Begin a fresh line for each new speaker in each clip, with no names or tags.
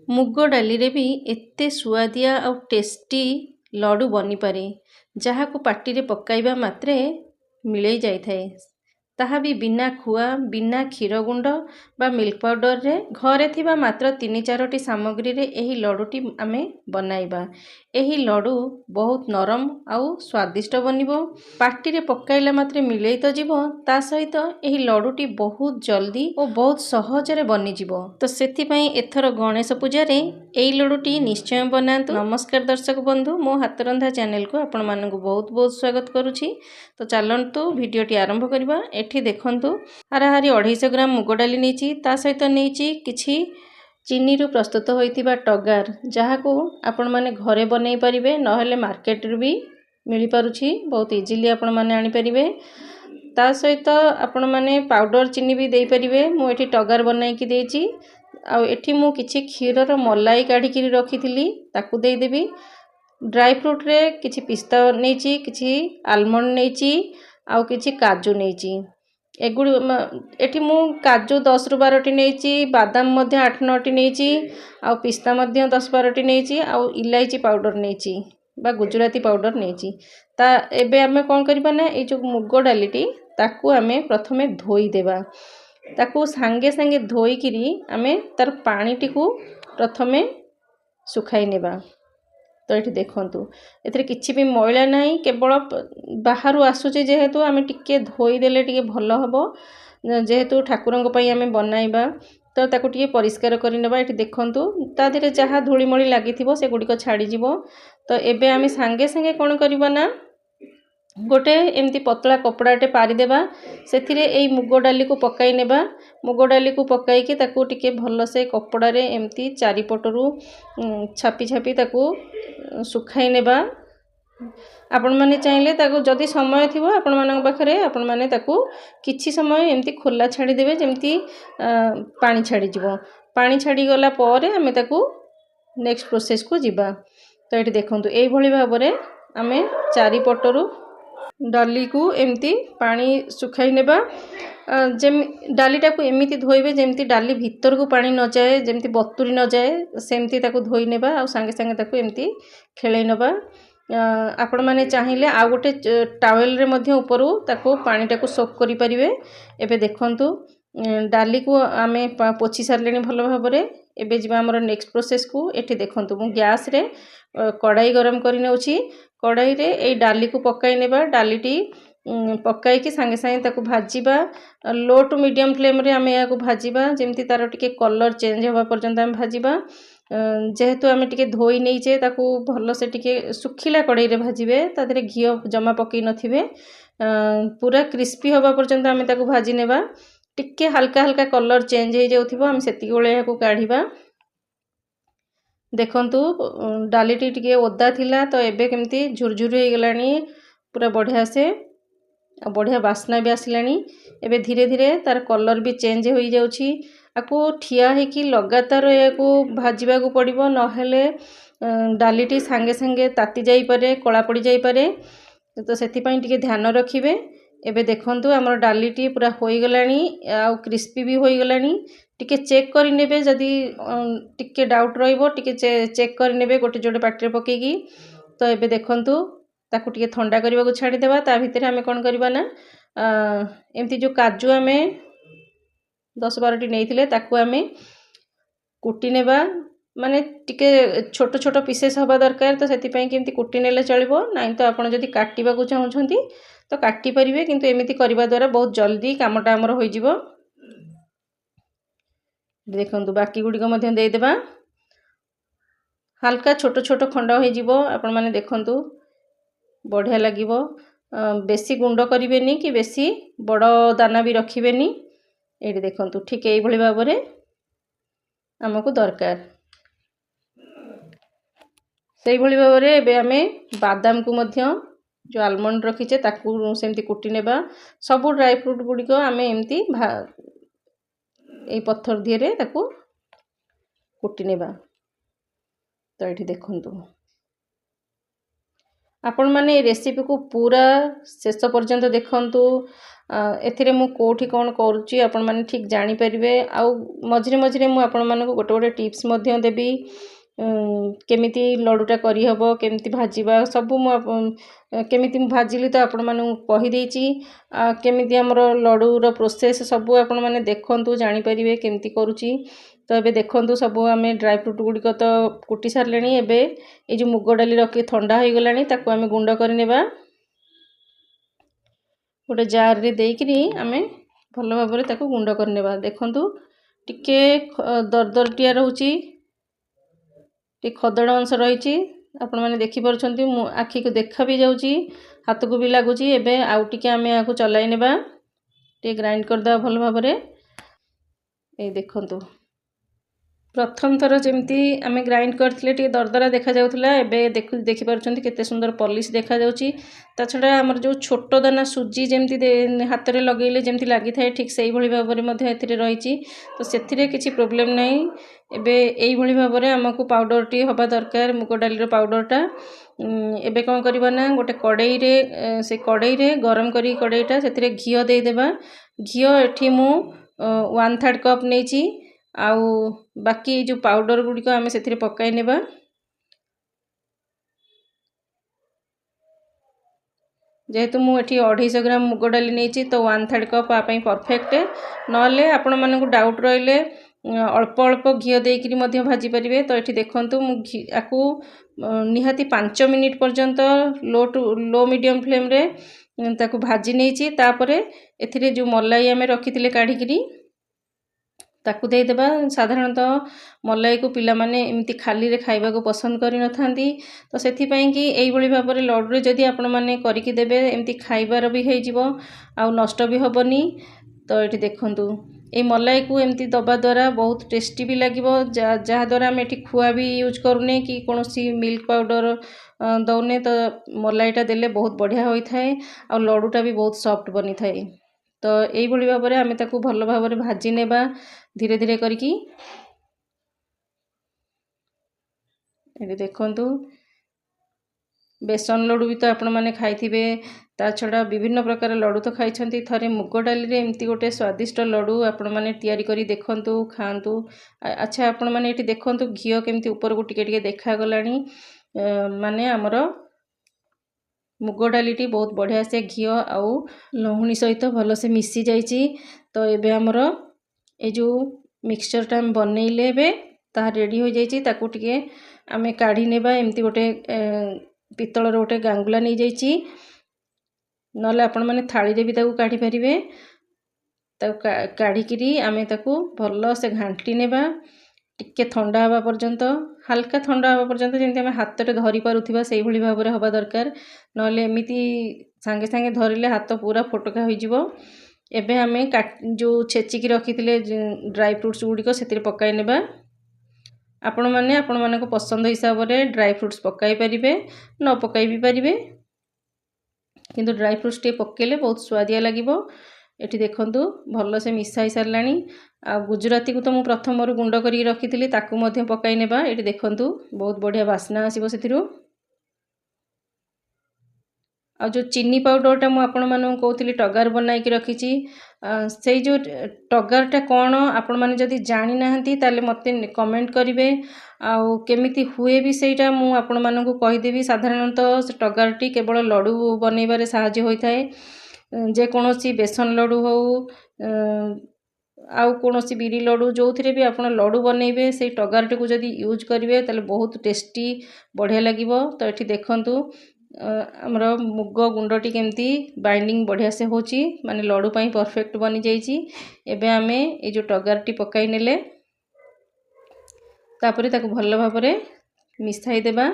मुग डाली रे भी एते सुआदिया और टेस्टी लड्डू बनी पारे जहाँ को पाटी रे पकाइबा मात्रे मिलै जाय थाए। ताहा भी बिना खुआ बिना क्षीर गुंड बा मिल्क पाउडर रे घरे थिबा मात्र 3-4टी सामग्री रे एही लड्डूटी आमे बनाइबा। एही लड्डू बहुत नरम आउ स्वादिष्ट बनिबो। पाटी रे पकाइला मात्रे मिलै तो जीवो ता सहित एही लड्डूटी बहुत जल्दी और बहुत सहज रे बनि जीवो। तो सेथि पई एथर गणेश पूजा रे एही लड्डूटी निश्चय बनातु। नमस्कार दर्शक बंधु, मो हातरंधा चैनल को आपण मानकु बहुत बहुत स्वागत करूछि। तो चलंतु भिडियोटी आरंभ करबा। एठी देखंतु हाराहारी 250 ग्राम मुग डाली नेछि, ता सहित नेछि किछि चीनी रु प्रस्तुत होइतिबा टगार, जहाँ को आपण माने घरे बनै परिबे, नहेले मार्केट रु भी मिली पारुछि। बहुत इजीली आपण माने आनी परिबे। ता सहित आपण माने पाउडर चीनी भी देई परिबे। मु एठी टगार बनाई कि देछि। आ एठी मु किछि क्षीर रो मलाई काढी कि रखिथिली, ताकू देई देबी। ड्राई फ्रूट रे किछि पिस्ता नेछि, किछि आलमंड नेछि, आउ किछि काजू नेछि। एगुडी एठी मु काजू 10 रु 12टी नेछि, बादाम मध्य 8-9टी नेछि, आउ पिस्ता मध्य 10-12टी नेछि, आउ इलायची पाउडर नेछि बा गुजराती पाउडर नेछि। ता एबे आमे कोन करबा ना, ए जो मुग डालीटी ताकू आमे प्रथमे धोई देबा। ताकू संगे संगे धोई किरी आमे तार पानीटी को प्रथमे सुखाई नेबा। तो ये देखंतु एथरे किछि भी मैला नहीं, केवल बाहर आसुचे जेहेतु आमे टिके धोई देले टिके भलो हबो। जेहेतु ठाकुरंग पई आमे बनाइबा तो ताकू टिके परिष्कार करि नेबा। एठी देखंतु ता दिरे जहा धूळीमळी लागिथिबो से गुडी को छाडी जिवो। तो एबे आमे संगे संगे कोन करिबा ना, गोटे एमती पतला कपड़ाटे पारी देबा। सेथिरे एई मुग डाली को पकाई नेबा। मुग डाली को पकाई कि ताकू टिके भलो से कपड़ा रे एमती चारिपटरू छापी छापी ताकू सुखाई नेबा। आपण माने चाहिले ताकू जदी समय थिबो आपण मानक पाखरे आपण माने ताकू किछि समय एमती खोला छाडी देबे, जेमती पानी छाडी जिवो। पानी छाडी गला परे हमें ताकू नेक्स्ट प्रोसेस को जिबा। तो एठी देखंतु एई भली भाबरे हमें चारिपटरू डाली को एमती पानी सुखाई नेबा। डालीटा को एमती धोइबे जेमती डाली भीतर को पानी न जाए, जेमती बतुरी न जाए, सेमती ताकू धोई नेबा। आ संगे संगे ताकू एमती खेलै नेबा। आपण माने चाहिले आ गोटे टावेल रे मध्य ऊपरू ताकू पानीटा को सोक करि परिबे। एबे देखंतु डाली को आमे पोछि सारलेनी भलो भाबरे। एबे जिबा हमर नेक्स्ट प्रोसेस को। एठी देखंतु मु गैस रे कढ़ाई गरम करि नेउछि। कढ़ाई रे ए डाली को पकाई नेबा। डालीटी पकाई कि संगे संगे ताकू भाजीबा। लो टू मीडियम फ्लेम रे आमे या को भाजीबा, जेमती तारो टिके कलर चेंज होबा पर्यंत आमे भाजीबा। जेहेतु आमे टिके धोई नेइचे ताकू भलो से टिके सुखिला कढ़ाई रे भाजीबे। ता देरे घियो जमा पकई नथिबे। पूरा क्रिस्पी होबा पर्यंत आमे ताकू भाजी नेबा। टिके हल्का हल्का कलर चेंज हो जाउथिबो आमे सेति गोळे को काढीबा। देखंतु डालीटी टिके ओदा थिला तो एबे केमती झुरझुर हो गलानी पूरा बढ़िया से। बढ़िया बास्ना भी आसलानी। एबे धीरे धीरे तार कलर भी चेंज हो जाउछि। आकू ठिया है कि लगातार याकू भाजीबा को पड़िबो, नहेले डालीटी संगे संगे ताती जाई पारे, कला पड़ी जाई पारे। तो सेति पई टिके ध्यान रखिबे। एबे देखंतु हमर डालीटी पूरा होई गलानी आ क्रिस्पी भी होई गलानी। टिके चेक करि नेबे, जदी टिके डाउट रहइबो टिके चेक करि नेबे गोटे जोटे पाटी रे पकेगी। तो एबे देखंतु ताकू टिके ठंडा करबा को छाडी देबा। ता भितरे हमें कोन करबा ना, एमती जो काजू हमें 10-12टी नेइथिले ताकू हमें कुटी नेबा। माने टिके छोट छोट पीसेस होबा दरकार। तो सेति पई केमती कुटी नेले चलिबो। नाही तो आपण जदी काटिबा को चाहुछंती तो काटी परिबे, किंतु एमिति करबा द्वारा बहुत जल्दी कामटा हमर होई जिवो। देखंतु बाकी गुडी को मध्य देई देबा। हल्का छोट छोट खंड होई जिवो। आपण माने देखंतु बढ़िया लागिबो। बेसी गुंड करिवेनी कि बेसी बड़ दाना भी रखिवेनी। एठी देखंतु ठीक एई भली भाबरे हमको दरकार। सेई भली भाबरे एबे हमें बादाम को मध्य जो आलमंड रखिचे ताकू सेमती कुटी नेबा। सबु ड्राई फ्रूट गुडी को हमें एमती ए पत्थर दिरे ताकू कुटी नेबा। तो एठी देखंतु आपण माने रेसिपी को पूरा शेष पर्यंत देखंतु एथिरे मु कोठी कोन करूची आपण माने ठीक जानि परिबे आ मझिरे मझिरे मु आपण मानको गोटे गोटे टिप्स मध्य देबी केमिति लडुटा करी हबो केमिति भाजीबा सब मु केमिति भाजिली तो आपण माने कहि देछि केमिति हमरो लडुर प्रोसेस सब आपण माने देखंतु जानि परिबे केमिति करूची तो एबे देखंतु सब आमे ड्राई फ्रूट गुडी को तो कुटी सारलेनी एबे ए जो मुग डाली रखी ठंडा हो गलानी ताको आमे गुंड कर नेबा गोटे जार रे देइकरी आमे भलो भाबरे ताको गुंड कर नेबा देखंतु टिके दरदरटिया रहउची टे खदड़ अंश रही आपण माने देखि परछंती मु आखी को देखा भी जाउची हाथ को भी लागुची एबे आउ टिके आमे आको चलाई नेबा टे ग्राइंड कर दा भलो भाबरे ए देखंतु प्रथम थर जेमती आमे ग्राइंड करथिले टे दरदरा देखा जाउथला एबे देखि परछंती केते सुंदर पॉलिश देखा जाउची ता छडा हमर जो छोटो दाना सुजी जेमती हाथ रे लगेले जेमती लागि थाए ठीक सेही भली भाबरे मध्ये एथिरे रहिची तो सेथिरे किछि प्रॉब्लम नै एबे एई भली भाबरे हमकु पाउडर टी होबा दरकार मुग डाली रो पाउडरटा एबे कोन करबा ना गोटे कड़ाई रे से कड़ाई रे गरम करी कड़ाईटा सेथिरे घियो दे देबा घियो एठी मु 1/3 कप नेची आउ बाकी जो पाउडर गुडी को आमे सेथिरे पकाई नेबा जेहेतु मु एठी 250 ग्राम मुग डाली नेची तो 1/3 कप आ पई परफेक्ट नले आपण मानकु डाउट रहिले अल्प अल्प घियो देइकरी मध्ये भाजी परिबे तो एठी देखंतु मु आकु निहाती 5 मिनिट पर्यंत लो मीडियम फ्लेम रे ताकु भाजी नेची तापरे एथिरे जो मलाई आमे रखिथिले काढिकरी ताकू दे देबा साधारणतः मलाई को पिला माने एमती खाली रे खाइबा को पसंद करि न थांती तो सेथि पई कि एई बळी भाबरे लडू रे जदी आपण माने करि कि देबे एमती खाइबार भी हेइ जिवो आ नष्ट भी होबनी तो एठी देखंतु ए मलाई को एमती दबा द्वारा बहुत टेस्टी भी लागिवो जहा द्वारा हम एठी खुआ भी यूज करूने कि कोनोसी मिल्क पाउडर दौने तो मलाईटा देले बहुत बढ़िया होई थाए आ लडूटा भी बहुत सॉफ्ट बनी थाए तो एई बळी भाबरे आमे ताकू भलो भाबरे भाजी नेबा धीरे धीरे करकी एबे देखंतु बेसन लडू भी तो आपण माने खाइथिबे ता छडा विभिन्न प्रकार लडू तो खाइछंती थरे मुग डाली रे एमती गोटे स्वादिष्ट लडू आपण माने तयारी करी देखंतु खांतु अच्छा आपण माने एठी देखंतु घियो केमती ऊपर को टिके टिके देखा गलानी माने हमरो मुग डालीटी बहुत बढ़िया से घियो आउ लहुणी सहित भलो से मिसी जाइची तो एबे हमरो ए जो मिक्सचर टा हम बनैले बे ता रेडी हो जाइची ताकू टिके आमे काढी नेबा एमती गोटे पितल रो गोटे गांगुला नै जाइची नले आपण माने थाली रे भी ताकू काढी परिबे ताकू काढी किरी आमे ताकू भलो से घांटी नेबा टिके ठंडा हवा पर्यंत हल्का ठंडा हवा पर्यंत जेंति आमे हाथ रे धरि पारुथिबा सेही भली भाबरे हवा दरकार नले एमिति संगे संगे धरिले हाथ पूरा फोटका होई जिवो एबे हमें जो छेची की रखिथिले ड्राई फ्रूट्स गुडी को सेतिरे पकाई नेबा आपण माने को पसंद हिसाब रे ड्राई फ्रूट्स पकाई परिबे न पकाई भी परिबे किंतु ड्राई फ्रूट्स टे पकेले बहुत स्वादिया लागिवो एठी देखंतु भलो से मिसाई सरलानी आ गुजराती को तो मु प्रथम रो गुंड करी रखिथिली ताकू मध्ये पकाई नेबा एठी देखंतु बहुत बढ़िया वासना आसीबो सेतिरु आ जो चीनी पाउडरटा मु आपण मानू कहउथिली टगार बनाई कि रखिची सेई जो टगारटा कोन आपण माने जदी जानि नाहंती ताले मते कमेंट करिवे आ केमिति हुए भी सेटा मु आपण मानू कहि देबी साधारणतः से टगारटी केवल लडू बनैबारे सहाय्य होई थाए जे कोनोसी बेसन लडू हो आउ कोनोसी बिरी लडू जोथिरे भी आपण लडू बनैबे सेई टगारटी को जदी यूज करिवे ताले बहुत टेस्टी बढ़िया लागिवो तो एठी देखंतु हमरो मुग गुंडटी केमती बाइंडिंग बढ़िया से होची माने लडू पई परफेक्ट बनी जाईची एबे हमें ए जो टगारटी पकाई नेले तापरे ताको भलो भाबरे मिसाई देबा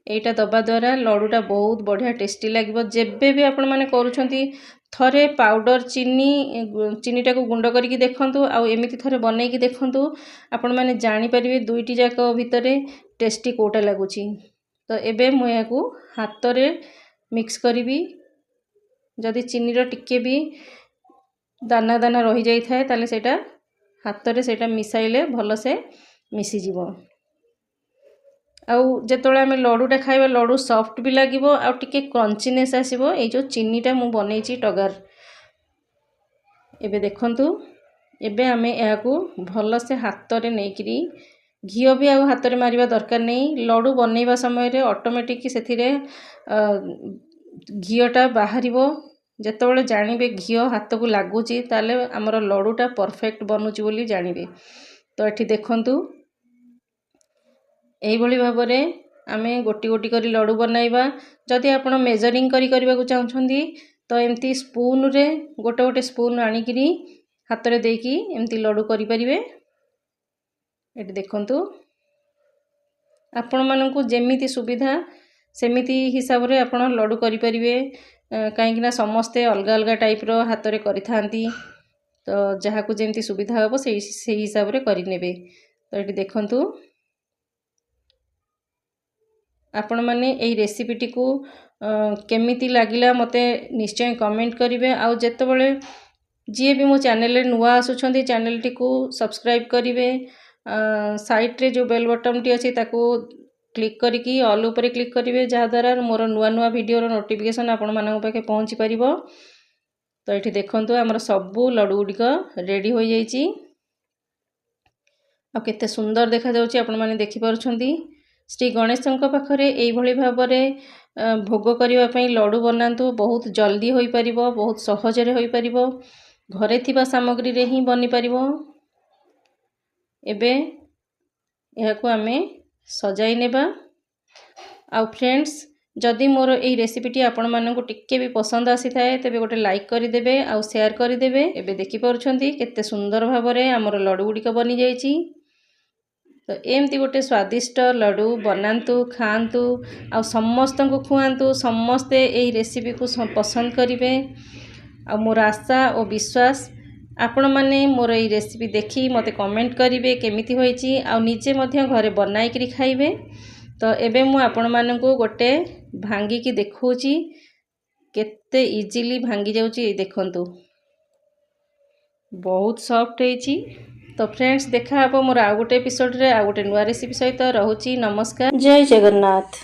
एटा दबा द्वारा लडूटा बहुत बढ़िया टेस्टी लागिवो जेबे भी आपण माने करूछंती थरे पाउडर चीनीटा को गुंड करिक देखंतु आ एमिति थरे बनै कि देखंतु आपण माने जानि परिबे दुईटी जाको भितरे टेस्टी कोटा लागुची तो एबे मु याकू हाथ रे मिक्स करिबी जदि चीनी रो टिके भी दाना दाना रही जाई थाए ताले सेटा हाथ रे सेटा मिसाइले भलो से मिसी जीवो आउ जेतोळे आमे लडुटा खाइबा लडु सॉफ्ट भी लागिबो आ टिके क्रंचीनेस आसीबो। ए जो चीनीटा मु बनेइची टगार एबे देखंतु एबे आमे याकू भल से हाथ रे नेकिरी घिओ भी आ हाथ रे मारिबा दरकार नै। लडु बनेइबा समय रे ऑटोमेटिक सेथिरे घिओटा बाहरिबो। जेतोळे जानिबे घिओ हाथ को लागुची ताले हमर लडुटा परफेक्ट बनुची बोली जानिबे। तो एठी देखंतु एई भली भाबरे आमे गोटी गोटी करी लडु बनाइबा। जदि आपण मेजरिंग करी करबा को चाहछंदी तो एमती स्पून रे गोटे गोटे स्पून आनिकिरी हाथ रे देकी एमती लडु करि परिबे। एठी देखंतु आपण मानकु जेमिति सुविधा सेमिति हिसाब रे आपण लडु करि परिबे। काहेकि ना समस्ते अलगा अलगा टाइप रो हाथ रे करि थांती तो जहा को जेमिति सुविधा होबो सेही हिसाब रे करि नेबे। तो एठी देखंतु आपण माने एई रेसिपीटी को केमिति लागिला मते निश्चय कमेंट करिवे। आ जेतेबेले जे भी मो चैनल रे नुवा आसुछंती चैनल टी को सब्सक्राइब करिवे। साइड रे जो बेल बटन टी अछि ताको क्लिक करिकी ऑल ऊपर क्लिक करिवे जहा द्वारा मोर नुवा नुवा वीडियो रो नोटिफिकेशन आपण मानक पाखे पहुंची परिबो। तो एठी देखंतु हमर सबु लडु गुडिक रेडी होई जाईची आ केते सुंदर देखा जाउची आपण माने देखि पारुछंती। श्री गणेशଙ୍କ पाखरे एई भली भाबरे भोग करिवा पई लडु बनांतु। बहुत जल्दी होई परिबो, बहुत सहज रे होई परिबो, घरे थिबा सामग्री रे ही बनि परिबो। एबे याकू आमे सजाई नेबा। आ फ्रेंड्स जदि मोर एई रेसिपीटी आपण मानकु टिक्के भी पसंद आसी थाए तेबे गोटे लाइक करि देबे आ शेयर करि देबे। एबे देखि पारुछंती केते सुंदर भाबरे हमर लडु गुडिक बनि जाईची। तो एमती गोटे स्वादिष्ट लडु बनांतु खांतु आ समस्त को खुआंतु। समस्ते एई रेसिपी को पसंद करिवे। आ मोर आशा और विश्वास आपण माने मोर एई रेसिपी देखि मते कमेंट करिवे केमिति होईची आ निजे मध्य घरे बनाई करी खाइबे। तो एबे मु आपण मानकु गोटे भांगी की देखौची केते इजीली भांगी जाउची। देखंतु बहुत सॉफ्ट हेची। तो फ्रेंड्स देखा हबो मोर आ गोटे एपिसोड रे आ गोटे नुवा रेसिपी सहित रहउची। नमस्कार, जय जगन्नाथ।